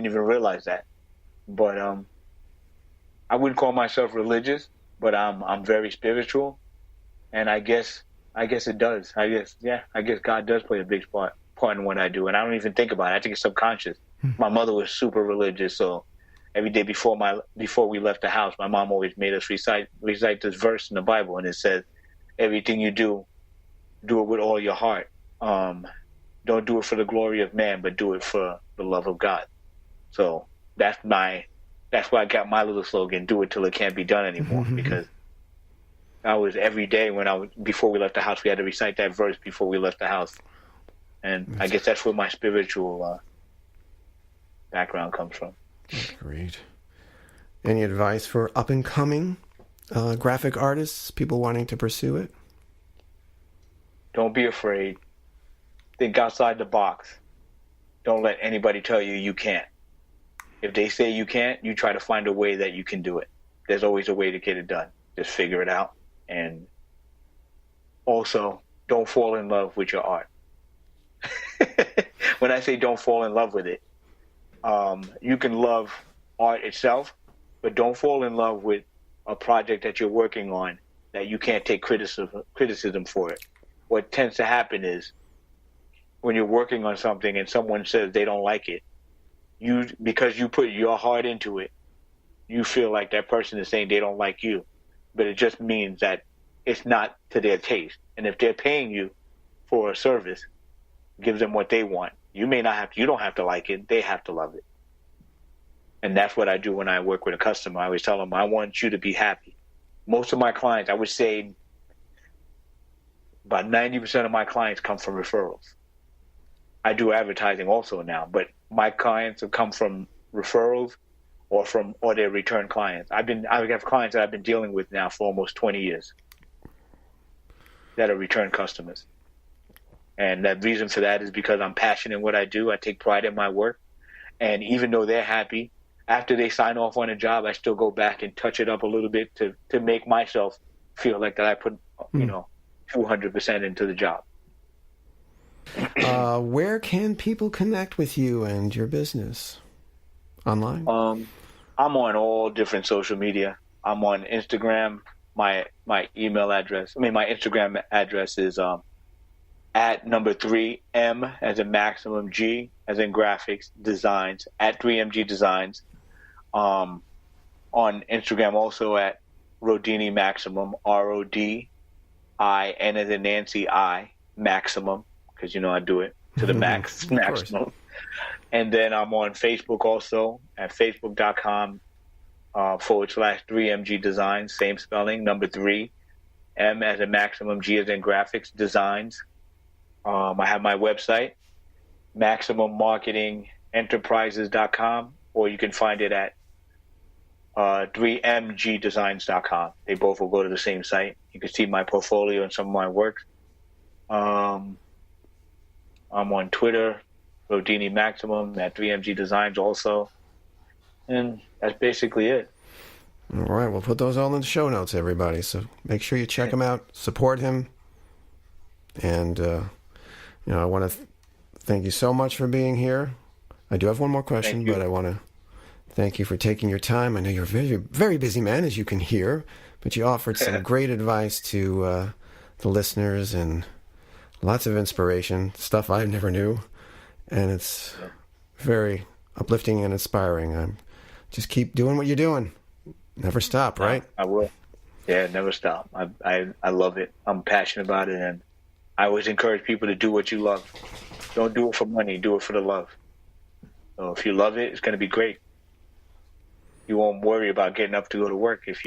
even realize that. But I wouldn't call myself religious, but I'm very spiritual, and I guess it does. I guess God does play a big part in what I do, and I don't even think about it. I think it's subconscious. My mother was super religious, so every day before we left the house, my mom always made us recite this verse in the Bible, and it says, "Everything you do it with all your heart. Don't do it for the glory of man, but do it for the love of God." So that's why I got my little slogan: "Do it till it can't be done anymore." Because I was every day before we left the house, we had to recite that verse before we left the house, and I guess that's where my spiritual background comes from. Great. Any advice for up and coming graphic artists, people wanting to pursue it? Don't be afraid. Think outside the box. Don't let anybody tell you can't. If they say you can't, you try to find a way that you can do it. There's always a way to get it done. Just figure it out. And also, don't fall in love with your art. When I say don't fall in love with it, you can love art itself, but don't fall in love with a project that you're working on that you can't take criticism for it. What tends to happen is when you're working on something and someone says they don't like it, because you put your heart into it, you feel like that person is saying they don't like you, but it just means that it's not to their taste. And if they're paying you for a service, give them what they want. You don't have to like it. They have to love it. And that's what I do when I work with a customer. I always tell them, I want you to be happy. Most of my clients, I would say about 90% of my clients come from referrals. I do advertising also now, but my clients have come from referrals or they're return clients. I have clients that I've been dealing with now for almost 20 years that are return customers. And the reason for that is because I'm passionate in what I do. I take pride in my work. And even though they're happy, after they sign off on a job, I still go back and touch it up a little bit to make myself feel like that I put, 200% into the job. Where can people connect with you and your business? Online? I'm on all different social media. I'm on Instagram. My Instagram address is at number 3M as in maximum G as in graphics designs at 3MG designs. On Instagram also at Rodini Maximum, RODIN as in Nancy I Maximum, because I do it to the maximum. And then I'm on Facebook also at facebook.com /3MG designs, same spelling, number 3, M as in maximum, G as in graphics designs. I have my website, maximummarketingenterprises.com, or you can find it at 3mgdesigns.com. They both will go to the same site. You can see my portfolio and some of my works. I'm on Twitter, Rodini Maximum, at 3MG Designs also. And that's basically it. All right, we'll put those all in the show notes, everybody. So make sure you check him out, support him. And, I want to thank you so much for being here. I do have one more question, but I want to thank you for taking your time. I know you're a very, very busy man, as you can hear, but you offered some great advice to the listeners and lots of inspiration, stuff I never knew. And it's very uplifting and inspiring. Just keep doing what you're doing. Never stop, right? I will. Yeah, never stop. I love it. I'm passionate about it, and I always encourage people to do what you love. Don't do it for money. Do it for the love. So if you love it, it's going to be great. You won't worry about getting up to go to work it's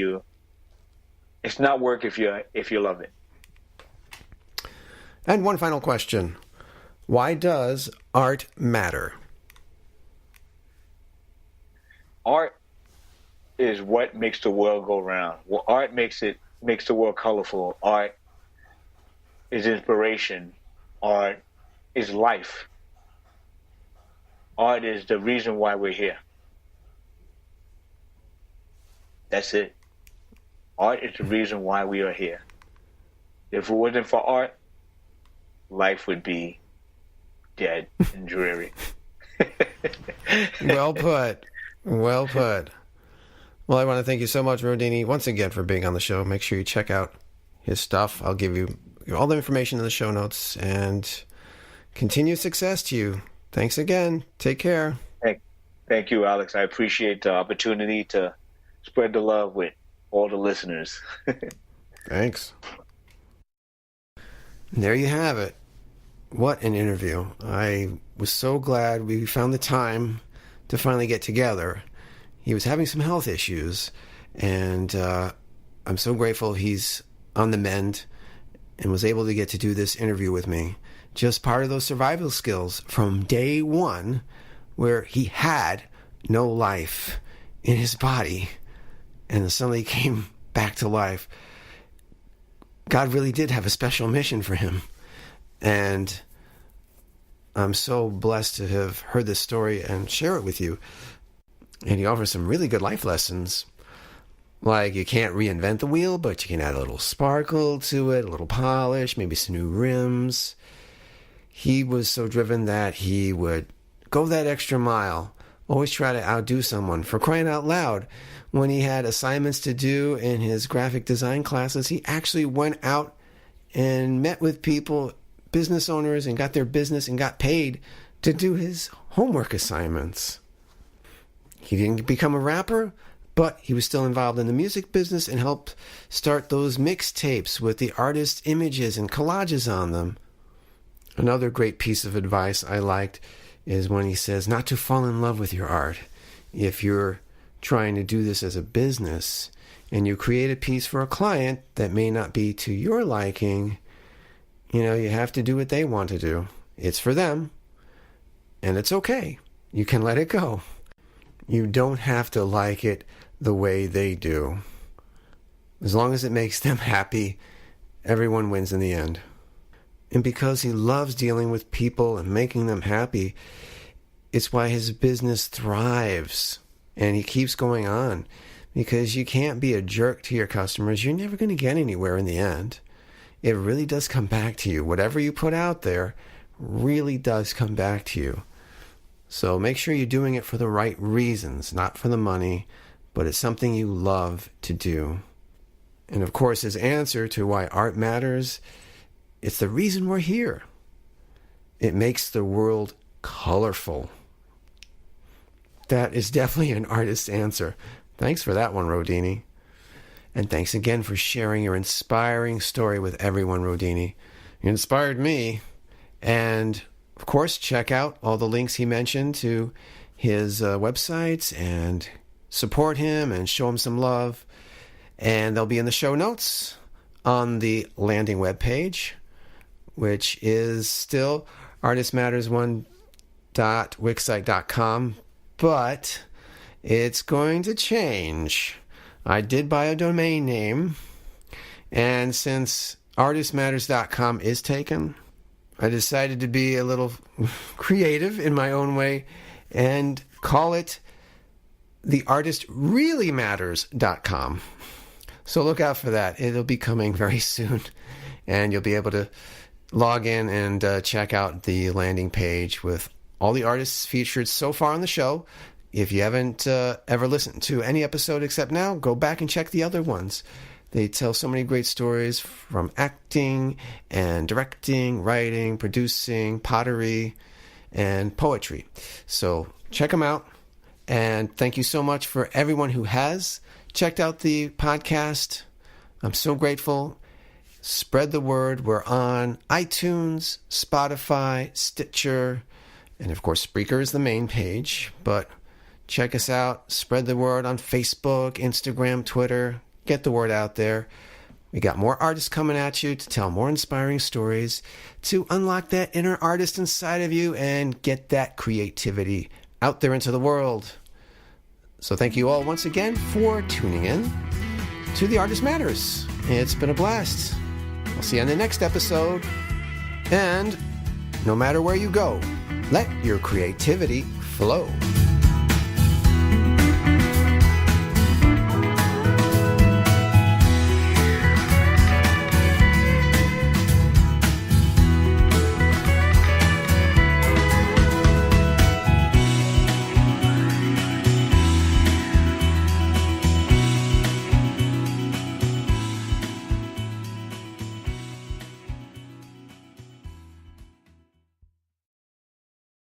not work if you love it. And one final question. Why does art matter? Art is what makes the world go round. Well, art makes the world colorful. Art is inspiration. Art is life. Art is the reason why we're here. That's it. Art is the reason why we are here. If it wasn't for art, life would be dead and dreary. Well put. Well put. Well, I want to thank you so much, Rodini, once again for being on the show. Make sure you check out his stuff. I'll give you all the information in the show notes, and continued success to you. Thanks again. Take care. Thank you, Alex. I appreciate the opportunity to spread the love with all the listeners. Thanks. And there you have it. What an interview. I was so glad we found the time to finally get together. He was having some health issues, and I'm so grateful he's on the mend and was able to get to do this interview with me. Just part of those survival skills from day one, where he had no life in his body and suddenly came back to life. God really did have a special mission for him. And I'm so blessed to have heard this story and share it with you. And he offers some really good life lessons. Like, you can't reinvent the wheel, but you can add a little sparkle to it, a little polish, maybe some new rims. He was so driven that he would go that extra mile, always try to outdo someone. For crying out loud, when he had assignments to do in his graphic design classes, he actually went out and met with people, business owners, and got their business and got paid to do his homework assignments. He didn't become a rapper, but he was still involved in the music business and helped start those mixtapes with the artist's images and collages on them. Another great piece of advice I liked is when he says not to fall in love with your art. If you're trying to do this as a business and you create a piece for a client that may not be to your liking, you have to do what they want to do. It's for them, and it's okay. You can let it go. You don't have to like it the way they do. As long as it makes them happy, everyone wins in the end. And because he loves dealing with people and making them happy, it's why his business thrives. And he keeps going on. Because you can't be a jerk to your customers. You're never going to get anywhere in the end. It really does come back to you. Whatever you put out there really does come back to you. So make sure you're doing it for the right reasons, not for the money, but it's something you love to do. And of course, his answer to why art matters, it's the reason we're here. It makes the world colorful. That is definitely an artist's answer. Thanks for that one, Rodini. And thanks again for sharing your inspiring story with everyone, Rodini. You inspired me. And, of course, check out all the links he mentioned to his websites and support him and show him some love. And they'll be in the show notes on the landing webpage, which is still artistmatters1.wixsite.com, but it's going to change. I did buy a domain name, and since artistmatters.com is taken, I decided to be a little creative in my own way and call it theartistreallymatters.com. So look out for that. It'll be coming very soon, and you'll be able to log in and check out the landing page with all the artists featured so far on the show. If you haven't ever listened to any episode except now, go back and check the other ones. They tell so many great stories from acting and directing, writing, producing, pottery, and poetry. So check them out. And thank you so much for everyone who has checked out the podcast. I'm so grateful. Spread the word. We're on iTunes, Spotify, Stitcher, and of course Spreaker is the main page. But check us out. Spread the word on Facebook, Instagram, Twitter. Get the word out there. We got more artists coming at you to tell more inspiring stories, to unlock that inner artist inside of you and get that creativity out there into the world. So thank you all once again for tuning in to The Artist Matters. It's been a blast. I'll see you on the next episode. And no matter where you go, let your creativity flow.